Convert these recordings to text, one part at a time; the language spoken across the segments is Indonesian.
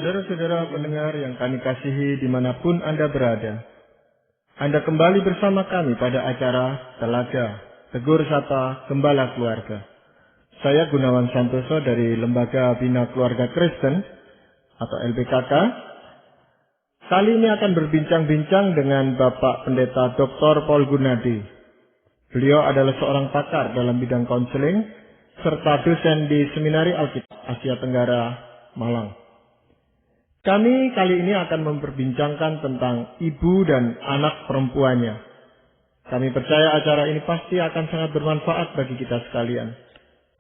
Saudara-saudara pendengar yang kami kasihi dimanapun Anda berada, Anda kembali bersama kami pada acara Telaga Tegur Sapa Gembala Keluarga. Saya Gunawan Santoso dari Lembaga Bina Keluarga Kristen atau LBKK. Kali ini akan berbincang-bincang dengan Bapak Pendeta Dr. Paul Gunadi. Beliau adalah seorang pakar dalam bidang konseling serta dosen di Seminari Alkitab Asia Tenggara, Malang. Kami kali ini akan memperbincangkan tentang ibu dan anak perempuannya. Kami percaya acara ini pasti akan sangat bermanfaat bagi kita sekalian.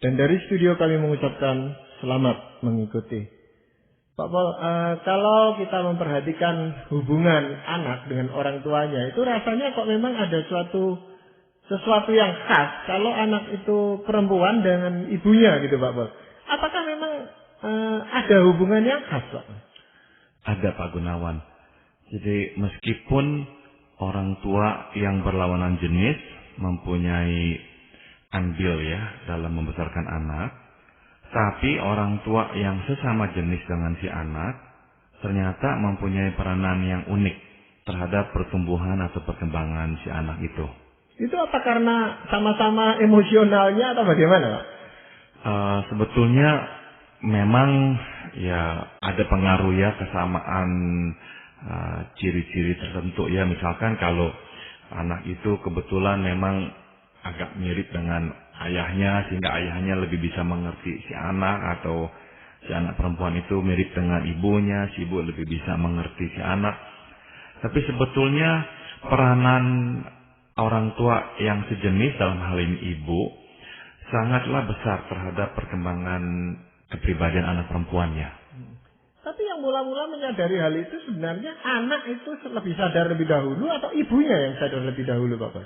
Dan dari studio kami mengucapkan selamat mengikuti. Pak Paul, kalau kita memperhatikan hubungan anak dengan orang tuanya, itu rasanya kok memang ada sesuatu yang khas kalau anak itu perempuan dengan ibunya gitu Pak Paul. Apakah memang ada hubungan yang khas Pak? Ada Pak Gunawan. Jadi meskipun orang tua yang berlawanan jenis mempunyai andil ya dalam membesarkan anak, tapi orang tua yang sesama jenis dengan si anak ternyata mempunyai peranan yang unik terhadap pertumbuhan atau perkembangan si anak itu. Itu apa karena sama-sama emosionalnya atau bagaimana Pak? Sebetulnya memang ya ada pengaruh ya kesamaan ciri-ciri tertentu ya. Misalkan kalau anak itu kebetulan memang agak mirip dengan ayahnya sehingga ayahnya lebih bisa mengerti si anak, atau si anak perempuan itu mirip dengan ibunya, si ibu lebih bisa mengerti si anak. Tapi sebetulnya peranan orang tua yang sejenis, dalam hal ini ibu, sangatlah besar terhadap perkembangan kepribadian anak perempuannya. Tapi yang mula-mula menyadari hal itu sebenarnya anak itu lebih sadar lebih dahulu atau ibunya yang sadar lebih dahulu Bapak?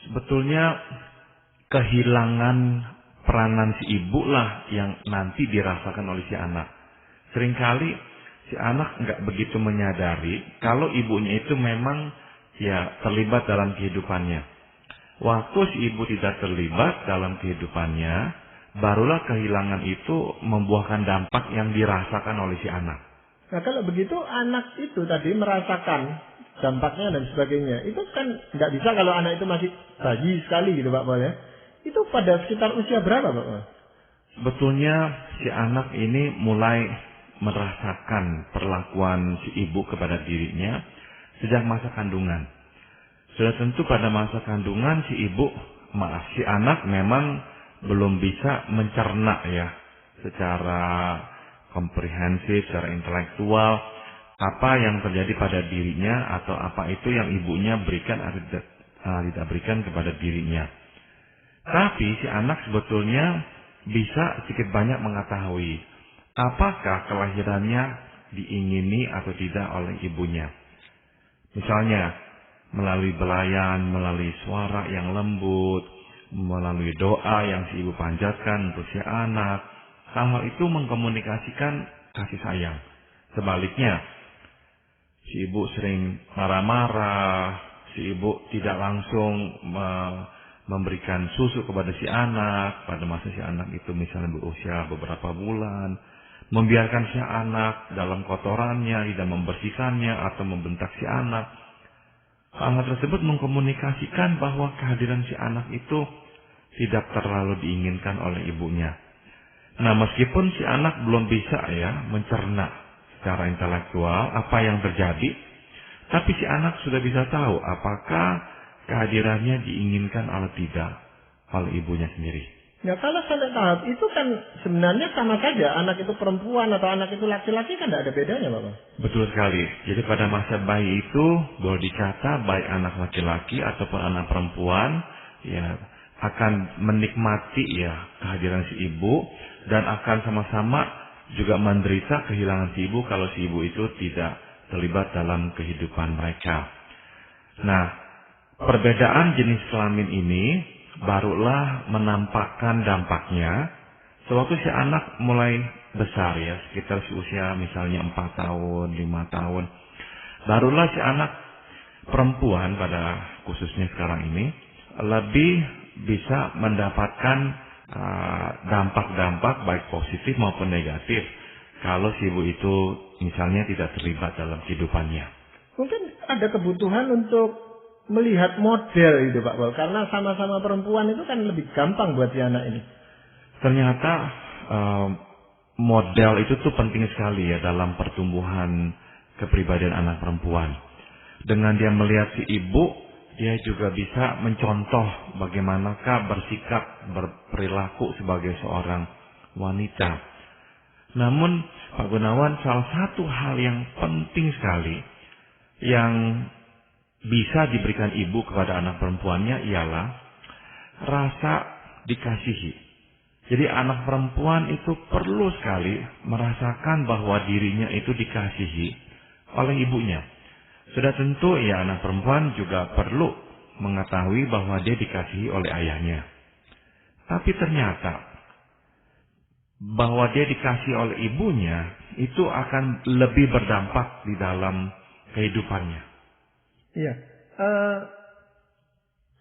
Sebetulnya kehilangan peranan si ibu lah yang nanti dirasakan oleh si anak. Seringkali si anak nggak begitu menyadari kalau ibunya itu memang ya terlibat dalam kehidupannya. Waktu si ibu tidak terlibat dalam kehidupannya, barulah kehilangan itu membuahkan dampak yang dirasakan oleh si anak. Nah kalau begitu anak itu tadi merasakan dampaknya dan sebagainya. Itu kan nggak bisa kalau anak itu masih bayi sekali gitu Pak Paul ya. Itu pada sekitar usia berapa Pak Paul? Sebetulnya si anak ini mulai merasakan perlakuan si ibu kepada dirinya sejak masa kandungan. Sudah tentu pada masa kandungan si anak memang belum bisa mencerna ya secara komprehensif, secara intelektual apa yang terjadi pada dirinya atau apa itu yang ibunya berikan atau tidak berikan kepada dirinya. Tapi si anak sebetulnya bisa sedikit banyak mengetahui apakah kelahirannya diingini atau tidak oleh ibunya. Misalnya melalui belayan, melalui suara yang lembut, melalui doa yang si ibu panjatkan untuk si anak. Hal-hal itu mengkomunikasikan kasih sayang. Sebaliknya, si ibu sering marah-marah, si ibu tidak langsung memberikan susu kepada si anak pada masa si anak itu misalnya berusia beberapa bulan, membiarkan si anak dalam kotorannya, tidak membersihkannya atau membentak si anak. Hal-hal tersebut mengkomunikasikan bahwa kehadiran si anak itu tidak terlalu diinginkan oleh ibunya. Nah, meskipun si anak belum bisa ya mencerna secara intelektual apa yang terjadi, tapi si anak sudah bisa tahu apakah kehadirannya diinginkan atau tidak oleh ibunya sendiri. Nah kalau sampai tahap itu kan sebenarnya sama saja, anak itu perempuan atau anak itu laki-laki kan tidak ada bedanya Bapak. Betul sekali. Jadi pada masa bayi itu boleh dikata baik anak laki-laki ataupun anak perempuan ya akan menikmati ya kehadiran si ibu dan akan sama-sama juga menderita kehilangan si ibu kalau si ibu itu tidak terlibat dalam kehidupan mereka. Nah, perbedaan jenis kelamin ini barulah menampakkan dampaknya sewaktu si anak mulai besar ya, sekitar si usia misalnya 4 tahun, 5 tahun. Barulah si anak perempuan pada khususnya sekarang ini lebih bisa mendapatkan dampak-dampak baik positif maupun negatif kalau si ibu itu misalnya tidak terlibat dalam kehidupannya. Mungkin ada kebutuhan untuk melihat model itu Pak Paul. Karena sama-sama perempuan itu kan lebih gampang buat si anak ini. Ternyata model itu tuh penting sekali ya dalam pertumbuhan kepribadian anak perempuan. Dengan dia melihat si ibu, dia juga bisa mencontoh bagaimanakah bersikap, berperilaku sebagai seorang wanita. Namun Pak Gunawan, salah satu hal yang penting sekali yang bisa diberikan ibu kepada anak perempuannya ialah rasa dikasihi. Jadi anak perempuan itu perlu sekali merasakan bahwa dirinya itu dikasihi oleh ibunya. Sudah tentu ya anak perempuan juga perlu mengetahui bahwa dia dikasihi oleh ayahnya. Tapi ternyata bahwa dia dikasihi oleh ibunya itu akan lebih berdampak di dalam kehidupannya. Iya.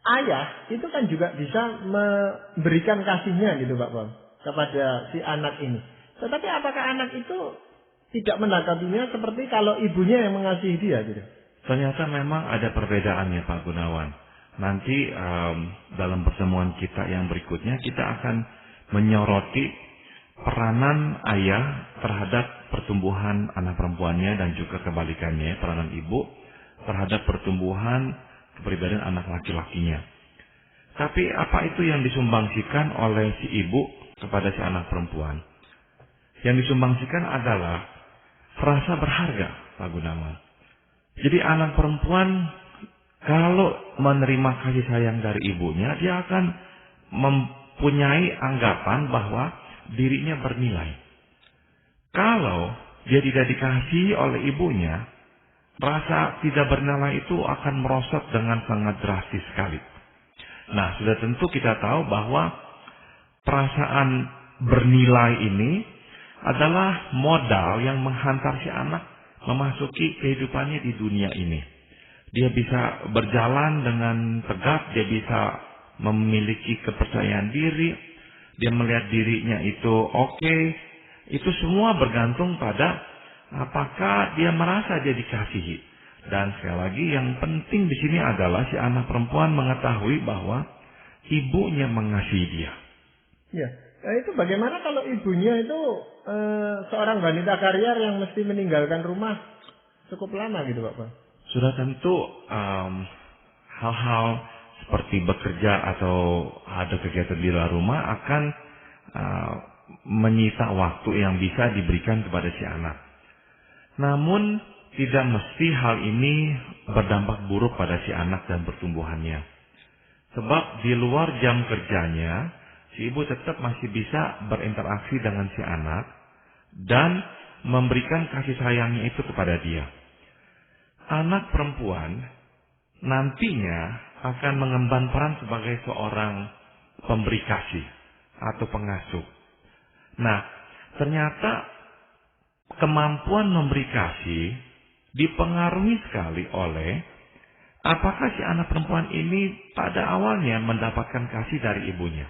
Ayah itu kan juga bisa memberikan kasihnya gitu Pak Paul kepada si anak ini. Tetapi apakah anak itu tidak menanggapinya seperti kalau ibunya yang mengasihi dia gitu? Ternyata memang ada perbedaannya Pak Gunawan. Nanti dalam pertemuan kita yang berikutnya kita akan menyoroti peranan ayah terhadap pertumbuhan anak perempuannya dan juga kebalikannya, peranan ibu terhadap pertumbuhan kepribadian anak laki-lakinya. Tapi apa itu yang disumbangsikan oleh si ibu kepada si anak perempuan? Yang disumbangsikan adalah rasa berharga, Pak Gunawan. Jadi anak perempuan kalau menerima kasih sayang dari ibunya, dia akan mempunyai anggapan bahwa dirinya bernilai. Kalau dia tidak dikasihi oleh ibunya, rasa tidak bernilai itu akan merosot dengan sangat drastis sekali. Nah, sudah tentu kita tahu bahwa perasaan bernilai ini adalah modal yang menghantar si anak memasuki kehidupannya di dunia ini. Dia bisa berjalan dengan tegak, dia bisa memiliki kepercayaan diri, dia melihat dirinya itu oke. Itu semua bergantung pada apakah dia merasa dia dikasihi. Dan sekali lagi yang penting di sini adalah si anak perempuan mengetahui bahwa ibunya mengasihi dia. Ya, nah itu bagaimana kalau ibunya itu seorang wanita karier yang mesti meninggalkan rumah cukup lama gitu Pak? Sudah tentu hal-hal seperti bekerja atau ada kegiatan di luar rumah akan menyita waktu yang bisa diberikan kepada si anak. Namun tidak mesti hal ini berdampak buruk pada si anak dan pertumbuhannya. Sebab di luar jam kerjanya, si ibu tetap masih bisa berinteraksi dengan si anak dan memberikan kasih sayangnya itu kepada dia. Anak perempuan nantinya akan mengemban peran sebagai seorang pemberi kasih atau pengasuh. Nah, ternyata kemampuan memberi kasih dipengaruhi sekali oleh apakah si anak perempuan ini pada awalnya mendapatkan kasih dari ibunya.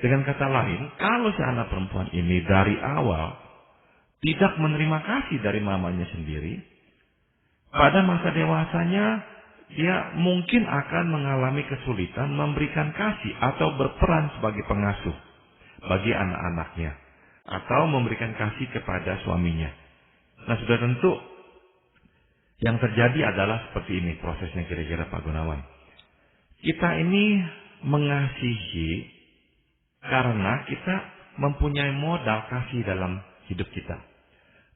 Dengan kata lain, kalau si anak perempuan ini dari awal tidak menerima kasih dari mamanya sendiri, pada masa dewasanya dia mungkin akan mengalami kesulitan memberikan kasih atau berperan sebagai pengasuh bagi anak-anaknya atau memberikan kasih kepada suaminya. Nah, sudah tentu yang terjadi adalah seperti ini prosesnya kira-kira Pak Gunawan. Kita ini mengasihi karena kita mempunyai modal kasih dalam hidup kita.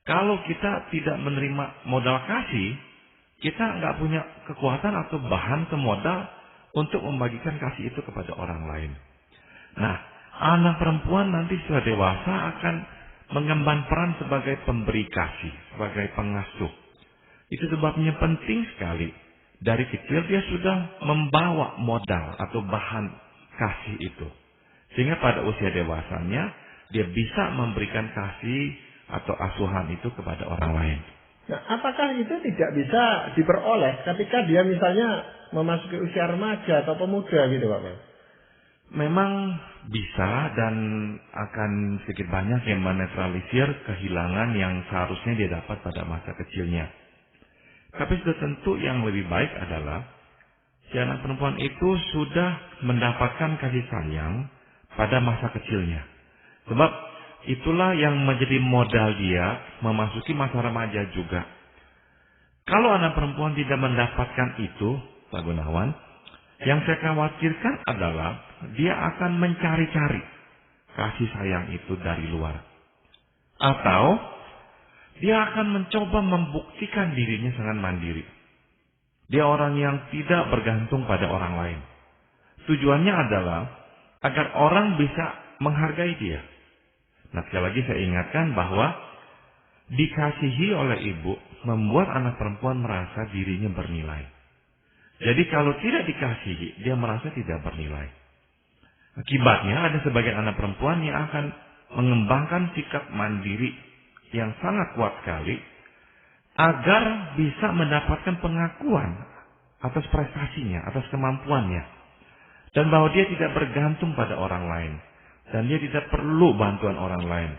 Kalau kita tidak menerima modal kasih, kita nggak punya kekuatan atau bahan atau modal untuk membagikan kasih itu kepada orang lain. Nah, anak perempuan nanti setelah dewasa akan mengemban peran sebagai pemberi kasih, sebagai pengasuh. Itu sebabnya penting sekali. Dari kecil dia sudah membawa modal atau bahan kasih itu. Sehingga pada usia dewasanya, dia bisa memberikan kasih atau asuhan itu kepada orang lain. Nah, apakah itu tidak bisa diperoleh ketika dia misalnya memasuki usia remaja atau pemuda gitu Pak? Memang bisa dan akan sedikit banyak yang menetralisir kehilangan yang seharusnya dia dapat pada masa kecilnya. Tapi sudah tentu yang lebih baik adalah si anak perempuan itu sudah mendapatkan kasih sayang pada masa kecilnya. Sebab itulah yang menjadi modal dia memasuki masa remaja juga. Kalau anak perempuan tidak mendapatkan itu, Pak Gunawan, yang saya khawatirkan adalah dia akan mencari-cari kasih sayang itu dari luar. Atau dia akan mencoba membuktikan dirinya sangat mandiri. Dia orang yang tidak bergantung pada orang lain. Tujuannya adalah agar orang bisa menghargai dia. Nah, sekali lagi saya ingatkan bahwa dikasihi oleh ibu membuat anak perempuan merasa dirinya bernilai. Jadi kalau tidak dikasihi, dia merasa tidak bernilai. Akibatnya ada sebagian anak perempuan yang akan mengembangkan sikap mandiri yang sangat kuat sekali agar bisa mendapatkan pengakuan atas prestasinya, atas kemampuannya. Dan bahwa dia tidak bergantung pada orang lain. Dan dia tidak perlu bantuan orang lain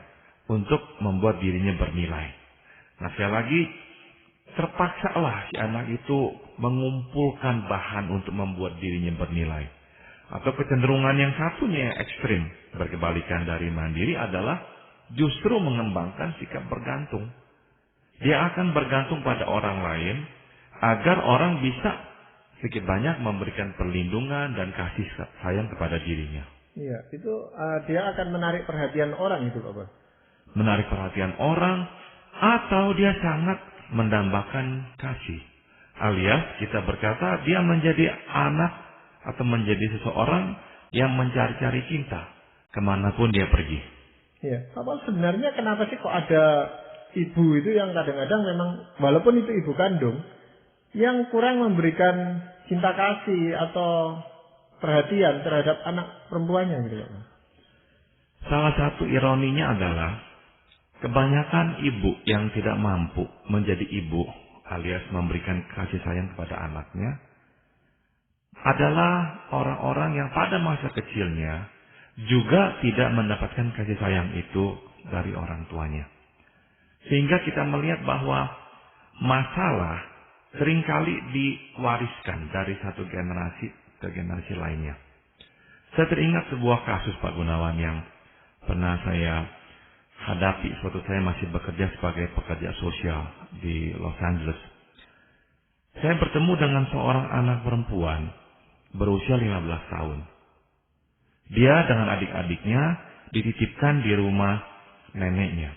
untuk membuat dirinya bernilai. Nah, sekali lagi, terpaksalah si anak itu mengumpulkan bahan untuk membuat dirinya bernilai. Atau kecenderungan yang satunya yang ekstrim, berkebalikan dari mandiri adalah justru mengembangkan sikap bergantung. Dia akan bergantung pada orang lain agar orang bisa sedikit banyak memberikan perlindungan dan kasih sayang kepada dirinya. Iya, itu dia akan menarik perhatian orang itu, Pak. Menarik perhatian orang, atau dia sangat mendambakan kasih. Alias kita berkata dia menjadi anak atau menjadi seseorang yang mencari-cari cinta kemanapun dia pergi. Iya, apa sebenarnya kenapa sih kok ada ibu itu yang kadang-kadang memang walaupun itu ibu kandung yang kurang memberikan cinta kasih atau perhatian terhadap anak perempuannya gitu Pak? Salah satu ironinya adalah kebanyakan ibu yang tidak mampu menjadi ibu alias memberikan kasih sayang kepada anaknya adalah orang-orang yang pada masa kecilnya juga tidak mendapatkan kasih sayang itu dari orang tuanya. Sehingga kita melihat bahwa masalah seringkali diwariskan dari satu generasi ke generasi lainnya. Saya teringat sebuah kasus Pak Gunawan yang pernah saya hadapi suatu saya masih bekerja sebagai pekerja sosial di Los Angeles. Saya bertemu dengan seorang anak perempuan berusia 15 tahun. Dia dengan adik-adiknya dititipkan di rumah neneknya.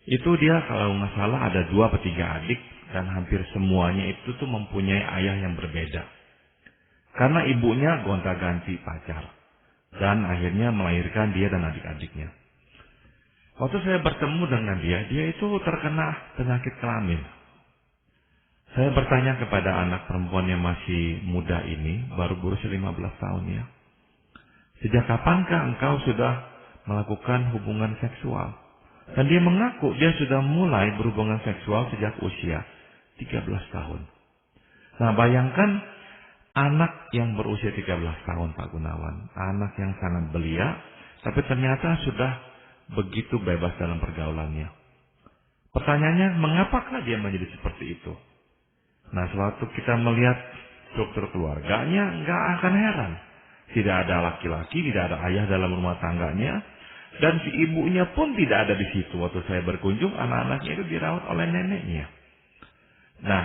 Itu dia kalau nggak salah ada 2 atau 3 adik dan hampir semuanya itu tuh mempunyai ayah yang berbeda. Karena ibunya gonta-ganti pacar dan akhirnya melahirkan dia dan adik-adiknya. Waktu saya bertemu dengan dia itu terkena penyakit kelamin. Saya bertanya kepada anak perempuan yang masih muda ini, baru berusia 15 tahun ya. Sejak kapankah engkau sudah melakukan hubungan seksual? Dan dia mengaku dia sudah mulai berhubungan seksual sejak usia 13 tahun. Nah, bayangkan anak yang berusia 13 tahun Pak Gunawan, anak yang sangat belia, tapi ternyata sudah begitu bebas dalam pergaulannya. Pertanyaannya, mengapakah dia menjadi seperti itu? Nah, sewaktu kita melihat struktur keluarganya, nggak akan heran. Tidak ada laki-laki, tidak ada ayah dalam rumah tangganya, dan si ibunya pun tidak ada di situ. Waktu saya berkunjung, anak-anaknya itu dirawat oleh neneknya. Nah,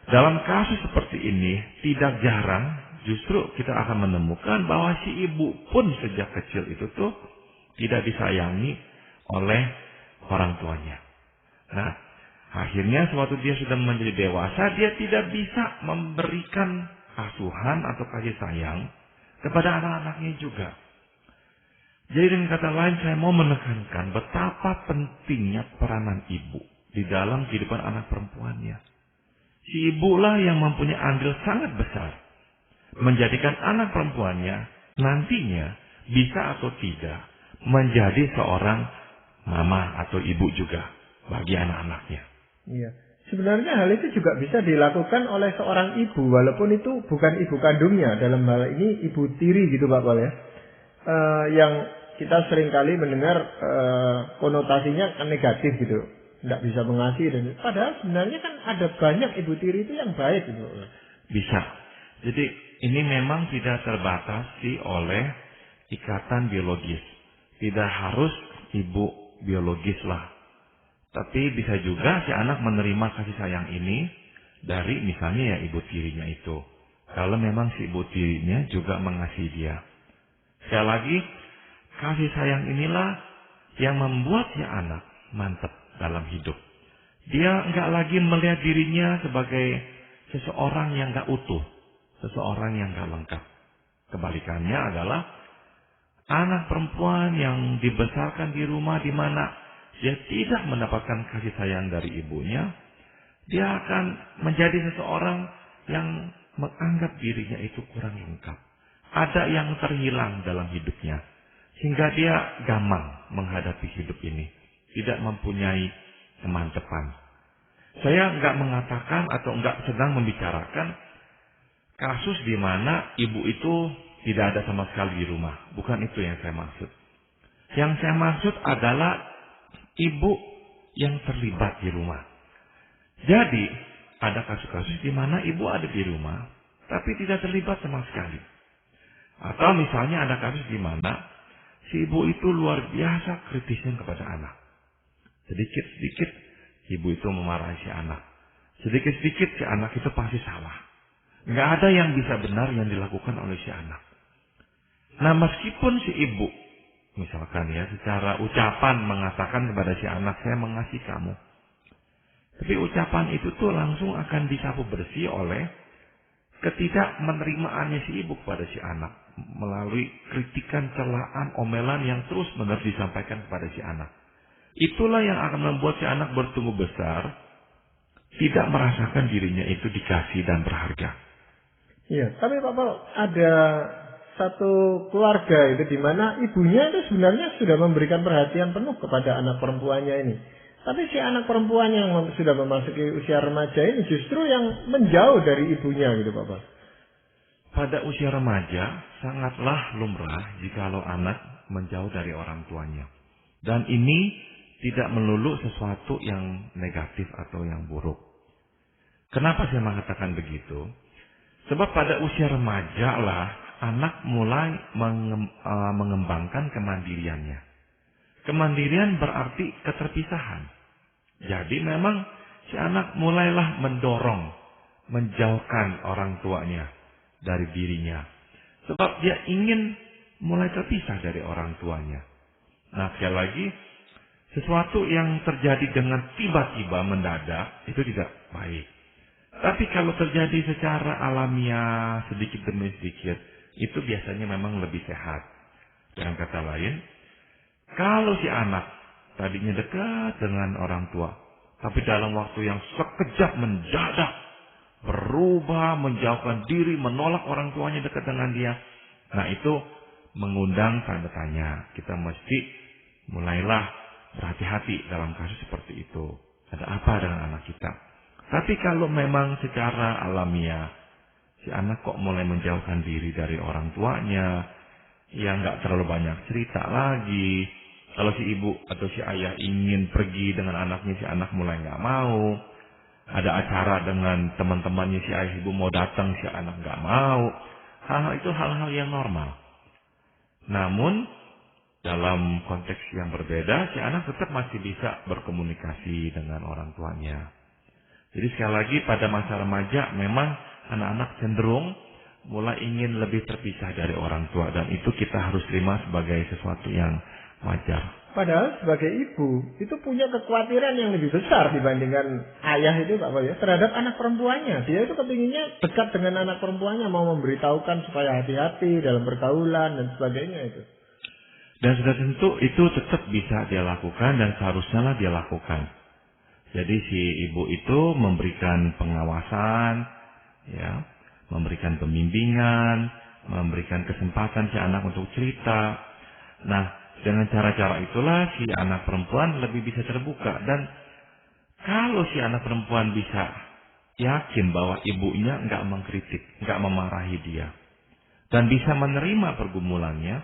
dalam kasus seperti ini, tidak jarang justru kita akan menemukan bahwa si ibu pun sejak kecil itu tuh tidak disayangi oleh orang tuanya. Nah, akhirnya sewaktu dia sudah menjadi dewasa, dia tidak bisa memberikan asuhan atau kasih sayang kepada anak-anaknya juga. Jadi dengan kata lain, saya mau menekankan betapa pentingnya peranan ibu di dalam kehidupan anak perempuannya. Si ibulah yang mempunyai andil sangat besar menjadikan anak perempuannya nantinya bisa atau tidak menjadi seorang mama atau ibu juga bagi anak-anaknya. Iya. Sebenarnya hal itu juga bisa dilakukan oleh seorang ibu walaupun itu bukan ibu kandungnya. Dalam hal ini ibu tiri gitu Pak Pol ya. yang kita seringkali mendengar konotasinya kan negatif gitu, tidak bisa mengasihi dan padahal sebenarnya kan ada banyak ibu tiri itu yang baik gitu. Bisa. Jadi ini memang tidak terbatasi oleh ikatan biologis. Tidak harus ibu biologis lah. Tapi bisa juga si anak menerima kasih sayang ini dari misalnya ya ibu tirinya itu. Kalau memang si ibu tirinya juga mengasihi dia. Sekali lagi, kasih sayang inilah yang membuat si anak mantap dalam hidup. Dia nggak lagi melihat dirinya sebagai seseorang yang nggak utuh, seseorang yang nggak lengkap. Kebalikannya adalah anak perempuan yang dibesarkan di rumah di mana dia tidak mendapatkan kasih sayang dari ibunya, dia akan menjadi seseorang yang menganggap dirinya itu kurang lengkap. Ada yang terhilang dalam hidupnya. Sehingga dia gamang menghadapi hidup ini. Tidak mempunyai teman depan. Saya nggak mengatakan atau nggak sedang membicarakan kasus di mana ibu itu tidak ada sama sekali di rumah. Bukan itu yang saya maksud. Yang saya maksud adalah ibu yang terlibat di rumah. Jadi, ada kasus-kasus di mana ibu ada di rumah, tapi tidak terlibat sama sekali. Atau misalnya ada kasus di mana si ibu itu luar biasa kritisnya kepada anak. Sedikit-sedikit ibu itu memarahi si anak. Sedikit-sedikit si anak itu pasti salah. Nggak ada yang bisa benar yang dilakukan oleh si anak. Nah, meskipun si ibu, misalkan ya, secara ucapan mengatakan kepada si anak, saya mengasihi kamu. Tapi ucapan itu tuh langsung akan disapu bersih oleh ketidakmenerimaannya si ibu kepada si anak. Melalui kritikan, celaan, omelan yang terus-menerus disampaikan kepada si anak. Itulah yang akan membuat si anak bertumbuh besar, tidak merasakan dirinya itu dikasih dan berharga. Iya, tapi Pak Paul, ada satu keluarga itu di mana ibunya itu sebenarnya sudah memberikan perhatian penuh kepada anak perempuannya ini. Tapi si anak perempuan yang sudah memasuki usia remaja ini justru yang menjauh dari ibunya gitu Pak Paul. Pada usia remaja, sangatlah lumrah jikalau anak menjauh dari orang tuanya. Dan ini tidak melulu sesuatu yang negatif atau yang buruk. Kenapa saya mengatakan begitu? Sebab pada usia remaja lah anak mulai mengembangkan kemandiriannya. Kemandirian berarti keterpisahan. Jadi memang si anak mulailah mendorong, menjauhkan orang tuanya dari dirinya. Sebab dia ingin mulai terpisah dari orang tuanya. Nah, sekali lagi, sesuatu yang terjadi dengan tiba-tiba mendadak itu tidak baik. Tapi kalau terjadi secara alamiah, sedikit demi sedikit, itu biasanya memang lebih sehat. Dengan kata lain, kalau si anak tadinya dekat dengan orang tua, tapi dalam waktu yang sekejap mendadak berubah, menjauhkan diri, menolak orang tuanya dekat dengan dia. Nah, itu mengundang tanda tanya. Kita mesti mulailah berhati-hati dalam kasus seperti itu. Ada apa dengan anak kita? Tapi kalau memang secara alamiah, si anak kok mulai menjauhkan diri dari orang tuanya, ya nggak terlalu banyak cerita lagi. Kalau si ibu atau si ayah ingin pergi dengan anaknya, si anak mulai nggak mau. Ada acara dengan teman-temannya si ayah ibu mau datang, si anak nggak mau. Hal-hal itu hal-hal yang normal. Namun dalam konteks yang berbeda, si anak tetap masih bisa berkomunikasi dengan orang tuanya. Jadi sekali lagi pada masa remaja memang anak-anak cenderung mulai ingin lebih terpisah dari orang tua. Dan itu kita harus terima sebagai sesuatu yang wajar. Padahal sebagai ibu itu punya kekhawatiran yang lebih besar dibandingkan ayah itu Pak Paul ya, terhadap anak perempuannya. Dia itu kepinginnya dekat dengan anak perempuannya, mau memberitahukan supaya hati-hati dalam pergaulan dan sebagainya itu. Dan sudah tentu itu tetap bisa dia lakukan dan seharusnya lah dia lakukan. Jadi si ibu itu memberikan pengawasan, ya, memberikan pembimbingan, memberikan kesempatan si anak untuk cerita. Nah, dengan cara-cara itulah si anak perempuan lebih bisa terbuka. Dan kalau si anak perempuan bisa yakin bahwa ibunya nggak mengkritik, nggak memarahi dia, dan bisa menerima pergumulannya,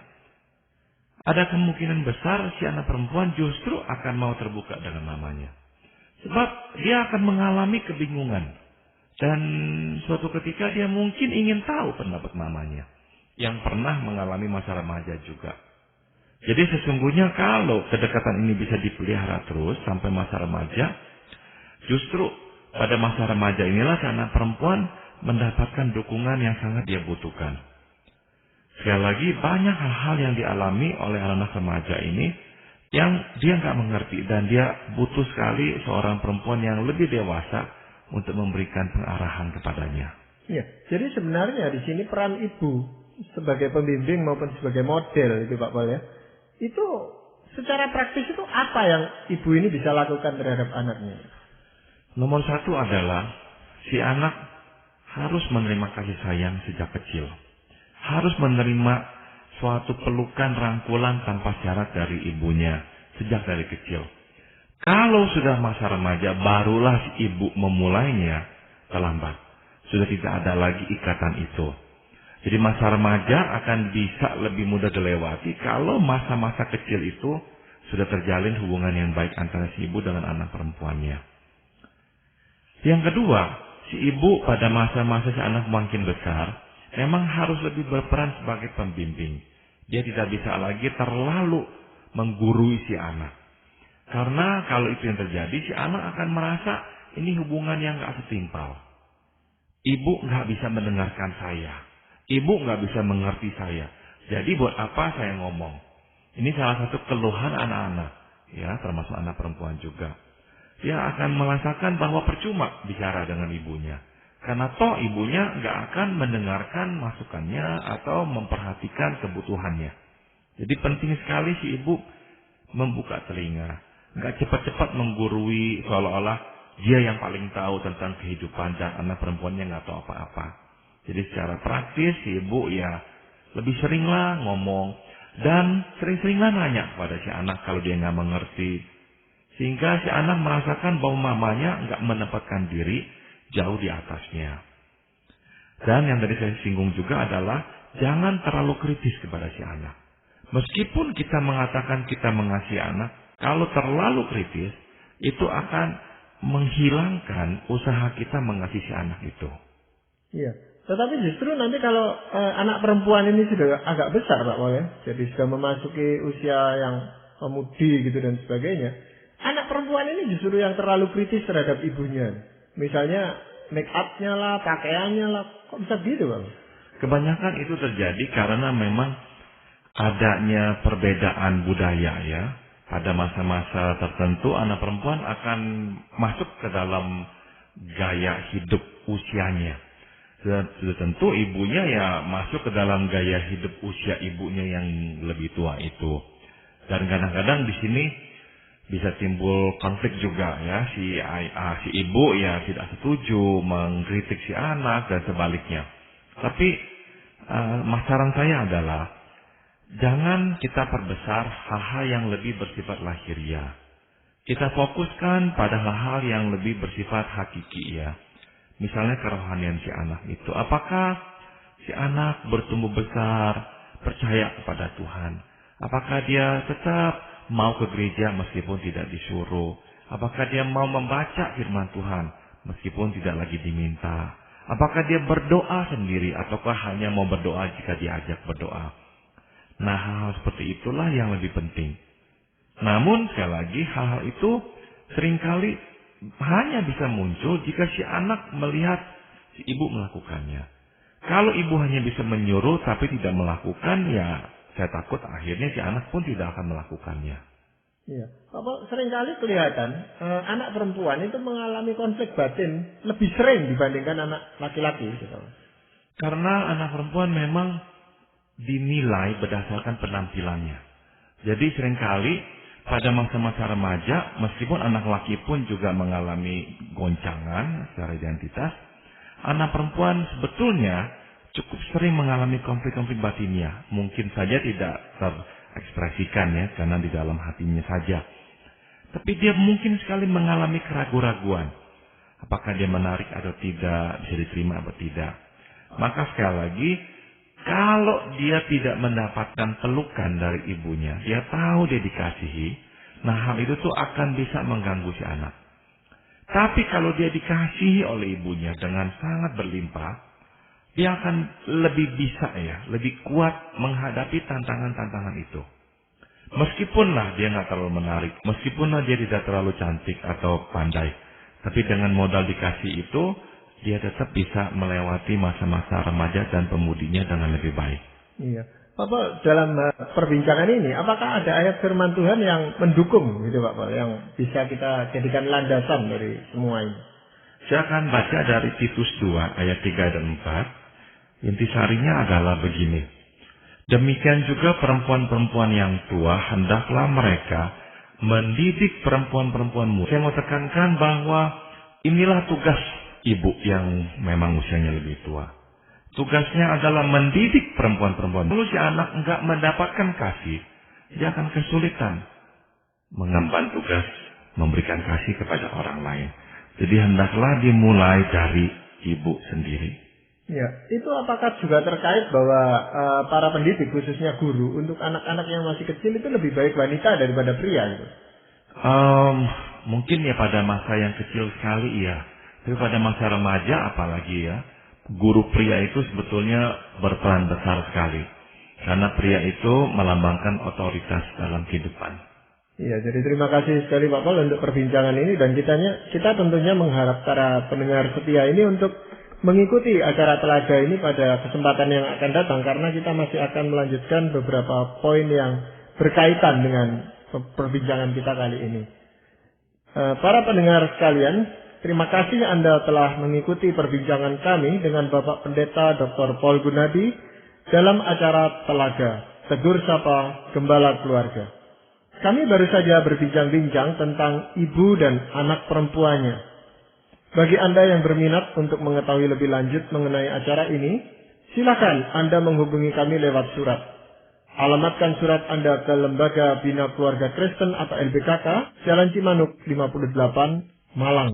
ada kemungkinan besar si anak perempuan justru akan mau terbuka dengan mamanya. Sebab dia akan mengalami kebingungan. Dan suatu ketika dia mungkin ingin tahu pendapat mamanya. Yang pernah mengalami masa remaja juga. Jadi sesungguhnya kalau kedekatan ini bisa dipelihara terus sampai masa remaja, justru pada masa remaja inilah si anak perempuan mendapatkan dukungan yang sangat dia butuhkan. Sekali lagi banyak hal-hal yang dialami oleh anak remaja ini yang dia nggak mengerti dan dia butuh sekali seorang perempuan yang lebih dewasa untuk memberikan pengarahan kepadanya. Ya, jadi sebenarnya di sini peran ibu sebagai pembimbing maupun sebagai model itu Pak Paul ya. Itu secara praktis itu apa yang ibu ini bisa lakukan terhadap anaknya? Nomor satu adalah si anak harus menerima kasih sayang sejak kecil. Harus menerima suatu pelukan rangkulan tanpa syarat dari ibunya sejak dari kecil. Kalau sudah masa remaja barulah si ibu memulainya, terlambat. Sudah tidak ada lagi ikatan itu. Jadi masa remaja akan bisa lebih mudah dilewati kalau masa-masa kecil itu sudah terjalin hubungan yang baik antara si ibu dengan anak perempuannya. Yang kedua, si ibu pada masa-masa si anak makin besar, memang harus lebih berperan sebagai pembimbing. Dia tidak bisa lagi terlalu menggurui si anak. Karena kalau itu yang terjadi, si anak akan merasa ini hubungan yang gak setimpal. Ibu gak bisa mendengarkan saya. Ibu nggak bisa mengerti saya. Jadi buat apa saya ngomong? Ini salah satu keluhan anak-anak, ya, termasuk anak perempuan juga. Dia akan merasakan bahwa percuma bicara dengan ibunya, karena toh ibunya nggak akan mendengarkan masukannya atau memperhatikan kebutuhannya. Jadi penting sekali si ibu membuka telinga, nggak cepat-cepat menggurui seolah-olah dia yang paling tahu tentang kehidupan dan anak perempuannya nggak tahu apa-apa. Jadi secara praktis si ibu ya lebih seringlah ngomong dan sering-seringlah nanya kepada si anak kalau dia nggak mengerti. Sehingga si anak merasakan bahwa mamanya nggak menempatkan diri jauh di atasnya. Dan yang tadi saya singgung juga adalah jangan terlalu kritis kepada si anak. Meskipun kita mengatakan kita mengasihi anak, kalau terlalu kritis itu akan menghilangkan usaha kita mengasihi si anak itu. Iya. Tetapi justru nanti kalau anak perempuan ini sudah agak besar Pak Paul ya, jadi sudah memasuki usia yang pemudi gitu dan sebagainya, anak perempuan ini justru yang terlalu kritis terhadap ibunya. Misalnya make up-nya lah, pakaiannya lah, kok bisa gitu Pak? Kebanyakan itu terjadi karena memang adanya perbedaan budaya ya. Pada masa-masa tertentu anak perempuan akan masuk ke dalam gaya hidup usianya. Sudah tentu ibunya ya masuk ke dalam gaya hidup usia ibunya yang lebih tua itu. Dan kadang-kadang di sini bisa timbul konflik juga ya. Si ibu ya tidak setuju mengkritik si anak dan sebaliknya. Tapi saran saya adalah jangan kita perbesar hal-hal yang lebih bersifat lahiriah. Kita fokuskan pada hal-hal yang lebih bersifat hakiki ya. Misalnya kerohanian si anak itu. Apakah si anak bertumbuh besar, percaya kepada Tuhan? Apakah dia tetap mau ke gereja meskipun tidak disuruh? Apakah dia mau membaca firman Tuhan meskipun tidak lagi diminta? Apakah dia berdoa sendiri ataukah hanya mau berdoa jika diajak berdoa? Nah, hal-hal seperti itulah yang lebih penting. Namun sekali lagi hal-hal itu seringkali hanya bisa muncul jika si anak melihat si ibu melakukannya. Kalau ibu hanya bisa menyuruh tapi tidak melakukan, ya saya takut akhirnya si anak pun tidak akan melakukannya. Iya, seringkali kelihatan anak perempuan itu mengalami konflik batin lebih sering dibandingkan anak laki-laki. Gitu. Karena anak perempuan memang dinilai berdasarkan penampilannya. Jadi seringkali pada masa-masa remaja, meskipun anak laki pun juga mengalami goncangan secara identitas, anak perempuan sebetulnya cukup sering mengalami konflik-konflik batinnya. Mungkin saja tidak terekspresikan ya, karena di dalam hatinya saja. Tapi dia mungkin sekali mengalami keraguan-raguan. Apakah dia menarik atau tidak, bisa diterima atau tidak. Maka sekali lagi, Kalau dia tidak mendapatkan pelukan dari ibunya, dia tahu dia dikasihi, nah hal itu tuh akan bisa mengganggu si anak. Tapi kalau dia dikasihi oleh ibunya dengan sangat berlimpah, dia akan lebih bisa lebih kuat menghadapi tantangan-tantangan itu. Meskipunlah dia nggak terlalu menarik, meskipunlah dia tidak terlalu cantik atau pandai, tapi dengan modal dikasih itu, dia tetap bisa melewati masa-masa remaja dan pemudinya dengan lebih baik. Iya. Pak Paul, dalam perbincangan ini, apakah ada ayat firman Tuhan yang mendukung gitu Pak Paul, yang bisa kita jadikan landasan dari semua ini? Saya akan baca dari Titus 2 ayat 3 dan 4. Intisarinya adalah begini. Demikian juga perempuan-perempuan yang tua, hendaklah mereka mendidik perempuan-perempuan muda. Saya mau tekankan bahwa inilah tugas ibu yang memang usianya lebih tua. Tugasnya adalah mendidik perempuan-perempuan. Kalau si anak enggak mendapatkan kasih, dia akan kesulitan mengemban tugas memberikan kasih kepada orang lain. Jadi hendaklah dimulai dari ibu sendiri. Ya, itu apakah juga terkait bahwa para pendidik khususnya guru untuk anak-anak yang masih kecil itu lebih baik wanita daripada pria gitu? Mungkin ya pada masa yang kecil sekali ya. Tapi pada masa remaja apalagi ya. Guru pria itu sebetulnya berperan besar sekali. Karena pria itu melambangkan otoritas dalam kehidupan. Iya, jadi terima kasih sekali Pak Paul untuk perbincangan ini. Dan kita tentunya mengharap para pendengar setia ini untuk mengikuti acara telaga ini pada kesempatan yang akan datang. Karena kita masih akan melanjutkan beberapa poin yang berkaitan dengan perbincangan kita kali ini. Para pendengar sekalian, terima kasih Anda telah mengikuti perbincangan kami dengan Bapak Pendeta Dr. Paul Gunadi dalam acara Telaga, Tegur Sapa Gembala Keluarga. Kami baru saja berbincang-bincang tentang ibu dan anak perempuannya. Bagi Anda yang berminat untuk mengetahui lebih lanjut mengenai acara ini, silakan Anda menghubungi kami lewat surat. Alamatkan surat Anda ke Lembaga Bina Keluarga Kristen atau LBKK, Jalan Cimanuk 58, Malang